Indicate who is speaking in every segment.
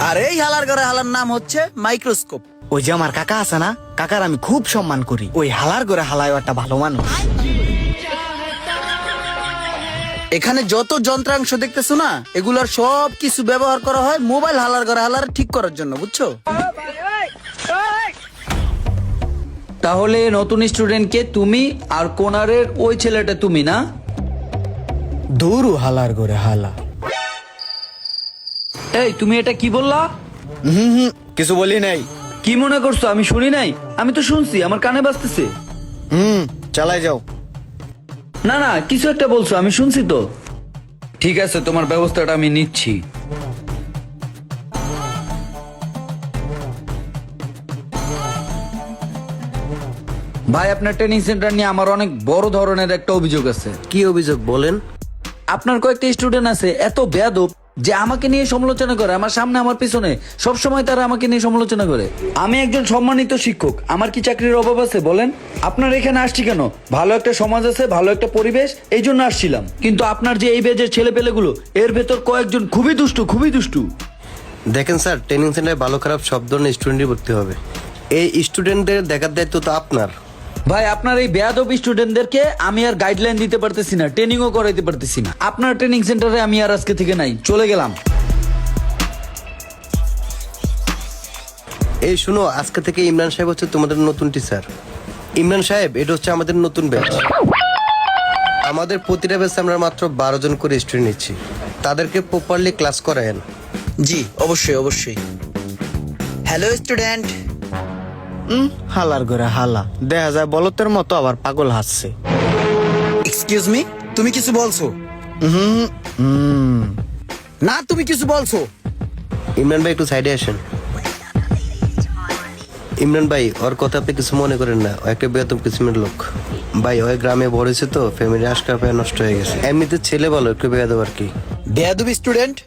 Speaker 1: আর এই হালার ঘরে হালার নাম হচ্ছে মাইক্রোস্কোপ।
Speaker 2: ওই যে আমার কাকা আছে না, কাকার আমি খুব সম্মান করি। ওই হালার করে হালায় একটা ভালো মানুষ।
Speaker 1: এখানে যত যন্ত্রাংশ দেখতেছো না, এগুলোর সব কিছু ব্যবহার করা হয় মোবাইল হালার ঘরে হালার ঠিক করার জন্য, বুঝছো?
Speaker 3: তাহলে নতুন স্টুডেন্টকে তুমি আর কোনারের ওই ছেলেটা তুমি না?
Speaker 2: দূরু হালার করে হালা।
Speaker 3: এই তুমি এটা কি বললা?
Speaker 2: কিছু বলি নাই।
Speaker 3: কি মনে করছো আমি শুনি নাই? আমি তো শুনছি, আমার কানে বাজতেছে।
Speaker 2: চালাই যাও।
Speaker 3: না না, কিছু একটা বলছো, আমি শুনছি তো। ঠিক আছে, তোমার ব্যবস্থাটা আমি নিচ্ছি। ভাই, আপনার ট্রেনিং সেন্টার নিয়ে আমার অনেক বড় ধরনের একটা অভিযোগ আছে।
Speaker 4: কি অভিযোগ বলেন?
Speaker 3: আপনার কয়েকটা স্টুডেন্ট আছে এত বেয়াদব যে আমাকে নিয়ে সমালোচনা করে, আমার সামনে আমার পিছনে সব সময় তারা আমাকে নিয়ে সমালোচনা করে। আমি একজন সম্মানিত শিক্ষক, আমার কি চাকরির অভাব আছে বলেন? আপনার এখানে আসছি কেন? ভালো একটা সমাজ আছে, ভালো একটা পরিবেশ, এই জন্য আসছিলাম। কিন্তু আপনার যে এই বেজের ছেলে পেলেগুলো, এর ভেতর কয়েকজন খুবই দুষ্টু, খুবই দুষ্টু।
Speaker 4: দেখেন স্যার, ট্রেনিং সেন্টারে ভালো খারাপ সব ধরনের স্টুডেন্টই ভর্তি হবে। এই স্টুডেন্টদের দেখার দায়িত্ব তো আপনার।
Speaker 3: ভাই, আপনার এই বেয়াদব স্টুডেন্টদেরকে আমি আর গাইডলাইন দিতে পারতেছি না, ট্রেনিংও করাইতে পারতেছি না। আপনার ট্রেনিং সেন্টারে আমি আর আজকে থেকে নাই, চলে গেলাম।
Speaker 4: এই শুনো, আজকে থেকে ইমরান সাহেব হচ্ছে তোমাদের নতুন টিচার। ইমরান সাহেব, এটা হচ্ছে আমাদের নতুন ব্যাচ। আমাদের প্রতিটা ব্যাচে আমরা মাত্র 12 জন করে স্টুডেন্ট নিচ্ছি। তাদেরকে প্রপারলি ক্লাস করায়েন।
Speaker 1: জি অবশ্যই অবশ্যই। Hello student.
Speaker 2: হালার করে হালা দেখা যায় বলতের মতো, আবার পাগল হাসছে।
Speaker 1: এক্সকিউজ মি, তুমি কিছু বলছো? না, তুমি কিছু বলছো?
Speaker 4: ইমরান ভাই, একটু সাইডে আসেন। ইমরান ভাই, ওর কথা আপনি কিছু মনে করেন না। ও একটা বেতন কিসিমের লোক ভাই। ওই গ্রামে বড় হয়েছে তো, ফ্যামিলি আজকাল প্রায় নষ্ট হয়ে গেছে। এমনিতে ছেলে বলো, একটু বেয়াদব আর কি।
Speaker 1: বেয়াদুবি স্টুডেন্ট?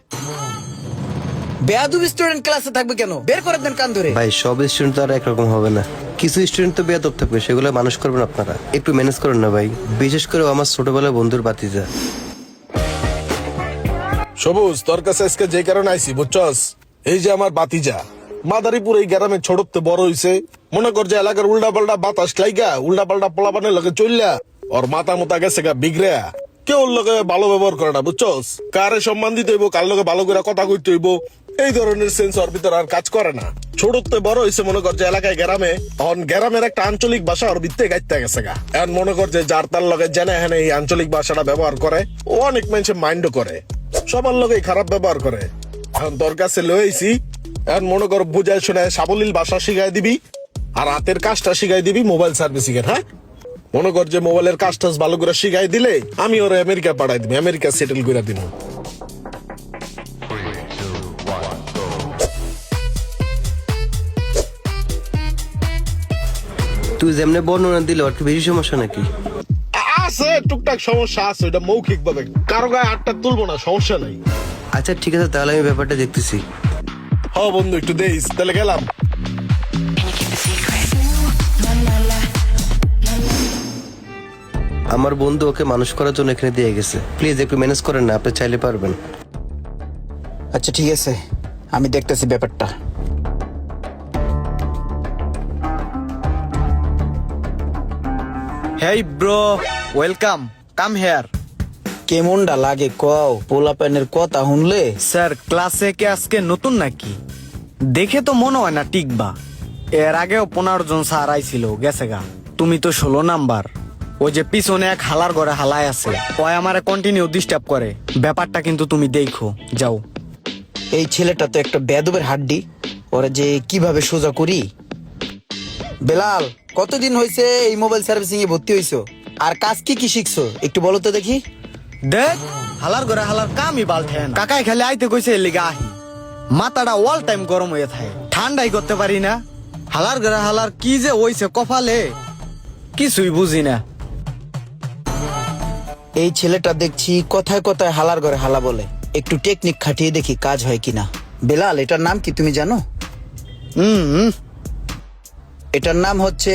Speaker 1: বেয়াদুবি স্টুডেন্ট ক্লাসে থাকবে কেন? বের করে দেন কান ধরে।
Speaker 4: ভাই, সব স্টুডেন্ট তো আর একরকম হবে না। কিছু স্টুডেন্ট তো বেয়াদব থাকবে, সেগুলো মানুষ করবেন আপনারা। একটু ম্যানেজ করেন না ভাই। বিশেষ করে ও আমার ছোটবেলার বন্ধুর বাতিজা।
Speaker 5: সবুজ, তোর কাছে আজকে যে কারণে আইসি বুঝছস, এই যে আমার বাতিজা মাদারীপুর এই গ্রামে ছোটতে বড় হইছে। মনে কর যে এলাকার উল্টা পাল্টা বাতাস লাইগা উল্টা পাল্টা পোলাপানের লগে চললা ওর মাথা মোতা গেছে গা বিগড়া। কেউ ওর লগে ভালো ব্যবহার করে না বুঝছস। কারে সম্মান দিতে হইব, কার লগে ভালো করে কথা কইতে হইব, এই ধরনের সেন্স ওর ভিতর আর কাজ করে না। ছোটতে বড় হইছে মনে কর যে এলাকায় গ্রামে, এখন গ্রামের একটা আঞ্চলিক ভাষা ওর ভিত্তে গাইতে গেছে গা। এখন মনে কর যে যার তার লগে জেনে হেনে এই আঞ্চলিক ভাষাটা ব্যবহার করে। ও অনেক মানুষের মাইন্ডও করে, সবার লগেই খারাপ ব্যবহার করে। এখন তোর কাছে লইছি, এখন মনে কর বুঝায় শুনে সাবলীল ভাষা শিখাই দিবি, আর হাতের কাজটা শিখাই দিবি মোবাইল সার্ভিসিং এর। হ্যাঁ, মনে কর যে মোবাইলের কাজটা ভালো করে শিখাই দিলে আমি ওর আমেরিকা পাঠাই দিবি, আমেরিকা সেটেল করে দিব।
Speaker 4: তুই যেমনি বর্ণনা দিলে ওর কি বেশি সমস্যা নাকি?
Speaker 5: আছে টুকটাক সমস্যা আছে, ওটা মৌখিক ভাবে, কারো গায়ে আটটা তুলবো না, সমস্যা নাই।
Speaker 4: আচ্ছা ঠিক আছে, তাহলে আমি ব্যাপারটা দেখতেছি।
Speaker 5: হ বন্ধু, একটু দেইস, তাহলে গেলাম।
Speaker 4: আমার বন্ধু ওকে মানুষ করার জন্য এখানে দিয়ে গেছে। প্লিজ একটু ম্যানেজ করেন না, আপনি চাইলে পারবেন।
Speaker 1: আচ্ছা ঠিক আছে, আমি দেখতেছি ব্যাপারটা।
Speaker 2: Hey bro, welcome, come here.
Speaker 1: কেমনটা লাগে কও? পোলা প্যানের কথা শুনলে
Speaker 2: স্যার, ক্লাসে কে আজকে নতুন নাকি? দেখে তো মনে হয় না টিকবা। এর আগেও 15 জন স্যার আইছিল, গেছে গা। তুমি তো 16 নাম্বার। ওই যে পিছনে এক হালার ঘরে হালায় আছে, ওই আমারে কন্টিনিউ ডিস্টার্ব করে। ব্যাপারটা কিন্তু তুমি দেখো, যাও।
Speaker 1: এই ছেলেটা তো একটা বেয়াদবের হাড্ডি, ওরা যে কিভাবে সোজা করি। বেলাল, কতদিন হয়েছে এই মোবাইল সার্ভিসিং এ ভর্তি হইছো? আর কাজ কি কি শিখছো একটু বলো তো দেখি।
Speaker 2: দেখ, হালার ঘরে হালার কামই বালঠেন। কাকাই খালি আইতে কইছে, এর লিগা আহি। মাথাটা অল টাইম গরম হয়ে থাকে, ঠান্ডাই করতে পারি না। হালার ঘরে হালার কি যে হইছে কপালে, কিছুই বুঝি না।
Speaker 1: এই ছেলেটা দেখছি কথায় কথায় হালার ঘরে হালা বলে। একটু টেকনিক খাটিয়ে দেখি কাজ হয় কিনা। বেলাল, এটার নাম কি তুমি জানো? এটার নাম হচ্ছে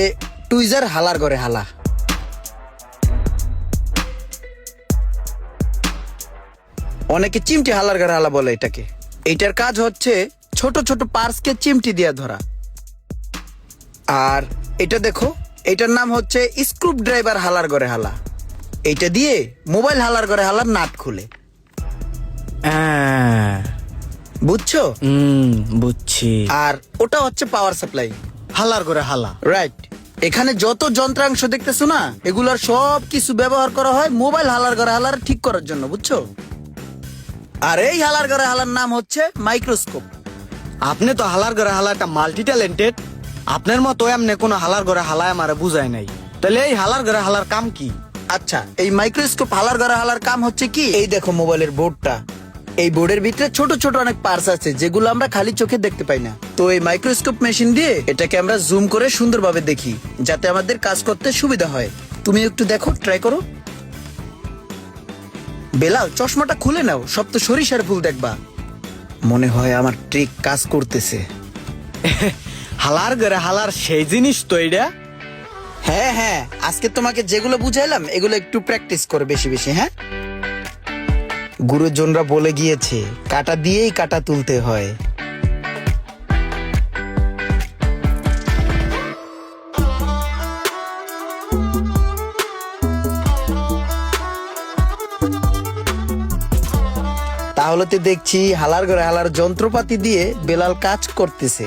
Speaker 1: টুইজার হালার ঘরে হালা। অনেকে চিমটি হালার ঘরে হালা বলে এটাকে। এইটার কাজ হচ্ছে ছোট ছোট পার্সকে চিমটি দিয়ে ধরা। আর এটা দেখো, এটার নাম হচ্ছে স্ক্রু ড্রাইভার হালার ঘরে হালা। এইটা দিয়ে মোবাইল হালার ঘরে হালার নাট খুলে। বুঝছো?
Speaker 2: বুঝছি।
Speaker 1: আর ওটা হচ্ছে পাওয়ার সাপ্লাই।
Speaker 2: হালার করে হালা।
Speaker 1: রাইট। এখানে যত যন্ত্রাংশ দেখতেছো না, এগুলোর সব কিছু ব্যবহার করা হয় মোবাইল হালার ঘরে হালার ঠিক করার জন্য, বুঝছো? আর এই হালার ঘরে হালার নাম হচ্ছে মাইক্রোস্কোপ।
Speaker 2: আপনি তো হালার ঘরে হালা একটা মাল্টি ট্যালেন্টেড। আপনার মতো এমনি কোনো হালার ঘরে হালায় আমারে বুঝায় নাই। তাহলে এই হালার ঘরে হালার কাম কি?
Speaker 1: আচ্ছা, এই মাইক্রোস্কোপ হালার ঘরে হালার কাম হচ্ছে কি, এই দেখো মোবাইলের বোর্ডটা, এই বোর্ডের ভিতরে ছোট ছোট অনেক পার্টস আছে যেগুলো আমরা খালি চোখে দেখতে পাই না। তো এই মাইক্রোস্কোপ মেশিন দিয়ে এটাকে আমরা জুম করে সুন্দরভাবে দেখি, যাতে আমাদের কাজ করতে সুবিধা হয়। তুমি একটু দেখো, ট্রাই করো। বেলাল, চশমাটা খুলে নাও, সব তো সরিষার ফুল দেখবা। মনে হয় আমার ট্রিক কাজ করতেছে।
Speaker 2: হালার ঘরে হালার সেই জিনিস তো এটা।
Speaker 1: হ্যাঁ হ্যাঁ, আজকে তোমাকে যেগুলো বুঝাইলাম এগুলো একটু প্র্যাকটিস করে বেশি বেশি। হ্যাঁ, গুরুজনরা বলে গিয়েছে কাটা দিয়েই কাটা তুলতে হয়। তাহলে তো দেখছি হালার ঘরে হালার যন্ত্রপাতি দিয়ে বেলাল কাজ করতেছে।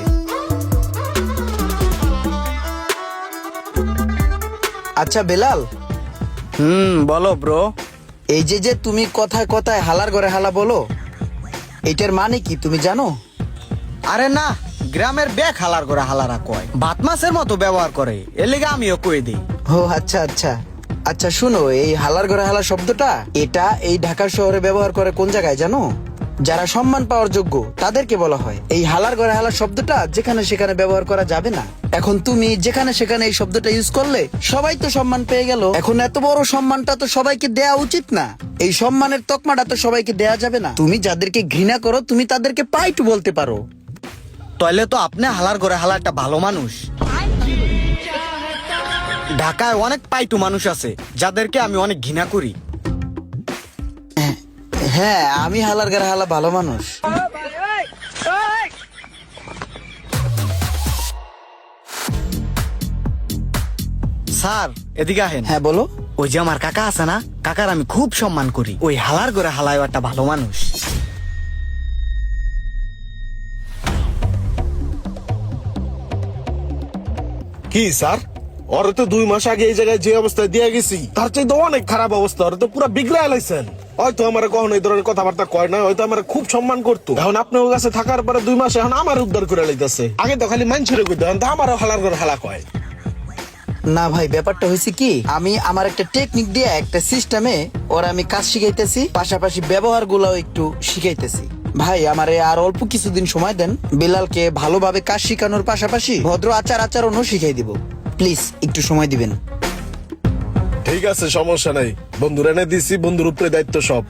Speaker 1: আচ্ছা বেলাল,
Speaker 2: বলো ব্রো।
Speaker 1: এই যে যে তুমি কথায় কথায় হালার ঘরে হালা বলো, এটার মানে কি তুমি জানো?
Speaker 2: আরে না, গ্রামের ব্যাগ হালার করে হালারা কয়, বাত মাছের মতো ব্যবহার করে, এর লেগে আমিও কয়ে দিই।
Speaker 1: ও আচ্ছা আচ্ছা আচ্ছা, শুনো, এই হালার ঘরে হালা শব্দটা এটা এই ঢাকা শহরে ব্যবহার করে কোন জায়গায় জানো? যারা সম্মান পাওয়ার যোগ্য তাদেরকে বলা হয়। এই হালার ঘরে হালা শব্দটা যেখানে সেখানে ব্যবহার করা যাবে না। এখন তুমি যেখানে সেখানে এই শব্দটা ইউজ করলে সবাই তো সম্মান পেয়ে গেল। এখন এত বড় সম্মানটা তো সবাইকে দেয়া উচিত না। এই সম্মানের তকমাটা তো সবাইকে দেয়া যাবে না। তুমি যাদেরকে ঘৃণা করো তুমি তাদেরকে পাইটু বলতে পারো।
Speaker 2: তাইলে তো আপনি হালার করে হালা একটা ভালো মানুষ। ঢাকায় অনেক পাইটু মানুষ আছে যাদেরকে আমি অনেক ঘৃণা করি।
Speaker 1: হ্যাঁ, আমি হালার ঘরে হালা ভালো মানুষ।
Speaker 2: স্যার এদিকে আহেন।
Speaker 1: হ্যাঁ বলো।
Speaker 2: ওই যে আমার কাকা আছে না, কাকার আমি খুব সম্মান করি। ওই হালার করে হালায় একটা ভালো মানুষ।
Speaker 5: কি স্যার, ওরে তো 2 মাস আগে এই জায়গায় যে অবস্থায় দিয়ে গেছি তার চাইতে অনেক খারাপ অবস্থা। ওরে তো পুরো বিগড়ে লাইছেন। হয়তো আমার কখনো এই ধরনের কথাবার্তা কয় না, হয়তো আমার খুব সম্মান করতো। এখন আপনার কাছে থাকার পরে 2 মাস এখন আমার উদ্ধার করে লাইতেছে। আগে তো খালি মাইনছরে কইতো, এখন তো আমারও হালার করে হালা কয়।
Speaker 1: না ভাই, ব্যাপারটা হয়েছে কি, আমি আমার একটা টেকনিক দিয়ে একটা সিস্টেমে ওরা আমি কাজ শিখাইতেছি, পাশাপাশি ব্যবহার গুলাও একটু শিখাইতেছি। ভাই আমারে আর অল্প কিছুদিন সময় দেন, বেলালকে ভালোভাবে কাজ শিখানোর পাশাপাশি ভদ্র আচার আচরণও শিখাই দিব। প্লিজ একটু সময় দিবেন।
Speaker 5: ঠিক আছে, সমস্যা নাই। বন্ধুর এনে দিছি, বন্ধুর উপরে দায়িত্ব সব।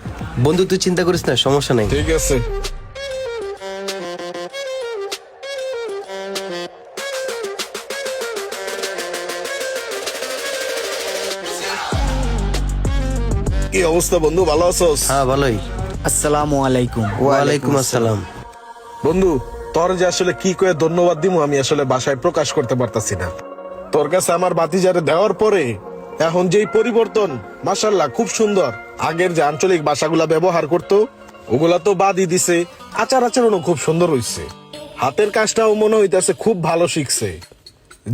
Speaker 4: বন্ধু তুই চিন্তা করিস না, সমস্যা নেই।
Speaker 5: ঠিক আছে। কি অবস্থা বন্ধু, ভালো আছোস?
Speaker 4: হ্যাঁ ভালোই।
Speaker 2: আসসালামু আলাইকুম।
Speaker 4: ওয়ালাইকুম আসসালাম।
Speaker 5: বন্ধু, তোর যে আসলে কি করে ধন্যবাদ দিব আমি আসলে ভাষায় প্রকাশ করতে পারতাছি না। তোর কাছে আমার বাতিজারে দেওয়ার পরে এখন যেই পরিবর্তন, মাশাআল্লাহ খুব সুন্দর। আগের যে আঞ্চলিক ভাষাগুলা ব্যবহার করতো ওগুলা তো বাদই দিছে, আচার আচরণও খুব সুন্দর হইছে। হাতের কাজটাও মনে হইতেছে খুব ভালো শিখছে।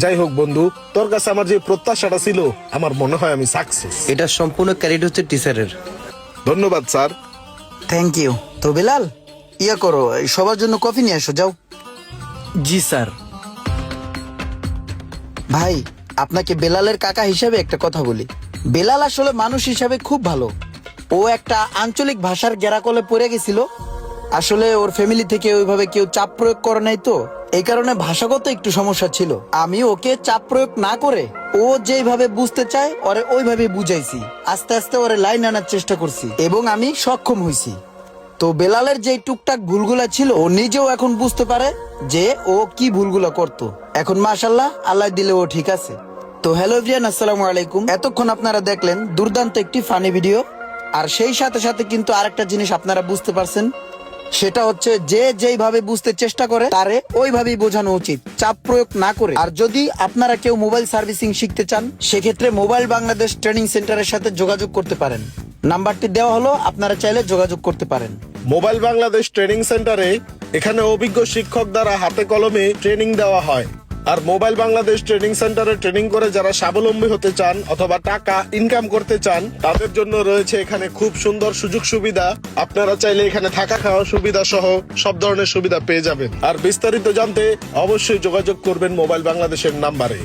Speaker 5: যাই হোক বন্ধু, তোর কাছে আমার যে প্রত্যাশাটা ছিল আমার মনে হয় আমি সাকসেস।
Speaker 4: এটা সম্পূর্ণ ক্রেডিট হচ্ছে টিচারের।
Speaker 5: ধন্যবাদ স্যার।
Speaker 1: Thank you. তো বেলাল, ইয়া করো, এই সবার জন্য কফি নিয়ে আসো, যাও।
Speaker 2: জি স্যার।
Speaker 1: ভাই, আপনাকে বেলালের কাকা হিসাবে একটা কথা বলি। বেলাল আসলে মানুষ হিসাবে খুব ভালো। ও একটা আঞ্চলিক ভাষার গেরাকলে পড়ে গেছিল। আসলে ওর ফ্যামিলি থেকে ওইভাবে কেউ চাপ প্রয়োগ করে নাই, তো এই কারণে ভাষাগত একটু সমস্যা ছিল। আমি ওকে চাপ প্রয়োগ না করে ও যেভাবে বুঝতে চায় ওরে ওইভাবে বুঝাইছি। আস্তে আস্তে ওরে লাইন আনার চেষ্টা করছি এবং আমি সক্ষম হয়েছি। তো বেলালের যে টুকটাক ভুলগুলা ছিল ও নিজেও এখন বুঝতে পারে যে ও কি ভুলগুলা করতো। এখন মাশাআল্লাহ, আল্লাহ দিলে ও ঠিক আছে। তো হ্যালো এভরিওয়ান, আসসালামু আলাইকুম। এতক্ষণ আপনারা দেখলেন দুর্দান্ত একটি ফানি ভিডিও। আর সেই সাথে সাথে কিন্তু আরেকটা জিনিস আপনারা বুঝতে পারছেন, সেটা হচ্ছে যে যেইভাবে বুঝতে চেষ্টা করে তারে ওইভাবেই বোঝানো উচিত, চাপ প্রয়োগ না করে। আর যদি আপনারা কেউ মোবাইল সার্ভিসিং শিখতে চান, সেক্ষেত্রে মোবাইল বাংলাদেশ ট্রেনিং সেন্টারের সাথে যোগাযোগ করতে পারেন। নাম্বারটি দেওয়া হলো, আপনারা চাইলে যোগাযোগ করতে পারেন।
Speaker 5: মোবাইল বাংলাদেশ ট্রেনিং সেন্টারে এখানে অভিজ্ঞ শিক্ষক দ্বারা হাতে কলমে ট্রেনিং দেওয়া হয়। আর মোবাইল বাংলাদেশ ট্রেনিং সেন্টারে ট্রেনিং করে যারা স্বাবলম্বী হতে চান অথবা টাকা ইনকাম করতে চান, তাদের জন্য রয়েছে এখানে খুব সুন্দর সুযোগ সুবিধা। আপনারা চাইলে এখানে থাকা খাওয়ার সুবিধা সহ সব ধরনের সুবিধা পেয়ে যাবেন। আর বিস্তারিত জানতে অবশ্যই যোগাযোগ করবেন মোবাইল বাংলাদেশের নাম্বারে।